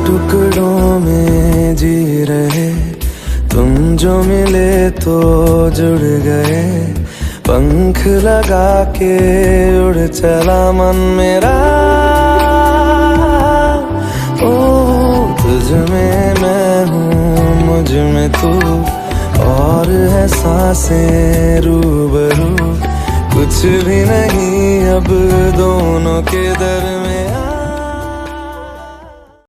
टुकड़ों में जी रहे, तुम जो मिले तो जुड़ गए। पंख लगा के उड़ चला मन मेरा, ओ तुझ में मैं हूँ मुझ में तू, और है सांसें रूबरू। कुछ भी नहीं अब दोनों के दरमियां।